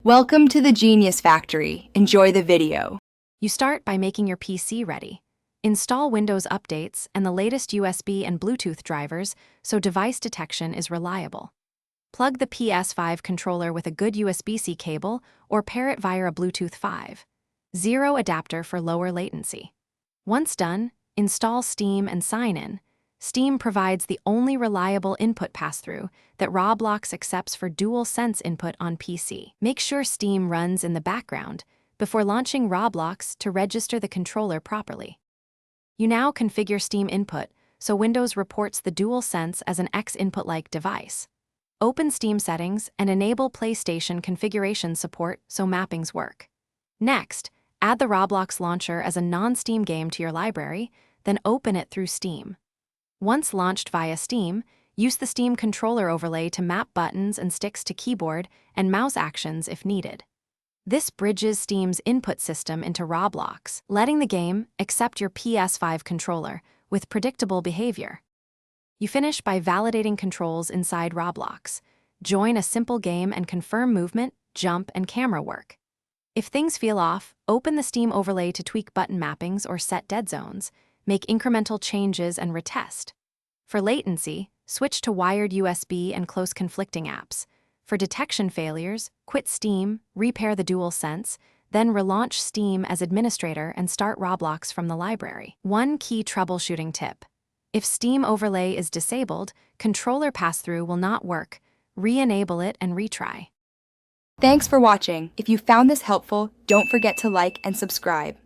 Welcome to the Genius Factory. Enjoy the video. You start by making your PC ready. Install Windows updates and the latest USB and Bluetooth drivers so device detection is reliable. Plug the PS5 controller with a good USB-C cable or pair it via a Bluetooth 5.0 adapter for lower latency. Once done, install Steam and sign in. Steam provides the only reliable input pass-through that Roblox accepts for DualSense input on PC. Make sure Steam runs in the background before launching Roblox to register the controller properly. You now configure Steam input so Windows reports the DualSense as an X input-like device. Open Steam settings and enable PlayStation configuration support so mappings work. Next, add the Roblox launcher as a non-Steam game to your library, then open it through Steam. Once launched via Steam, use the Steam controller overlay to map buttons and sticks to keyboard and mouse actions if needed. This bridges Steam's input system into Roblox, letting the game accept your PS5 controller with predictable behavior. You finish by validating controls inside Roblox. Join a simple game and confirm movement, jump, and camera work. If things feel off, open the Steam overlay to tweak button mappings or set dead zones. Make incremental changes and retest. For latency, switch to wired USB and close conflicting apps. For detection failures, quit Steam, repair the DualSense, then relaunch Steam as administrator and start Roblox from the library. One key troubleshooting tip. If Steam overlay is disabled, controller pass-through will not work. Re-enable it and retry. Thanks for watching. If you found this helpful, don't forget to like and subscribe.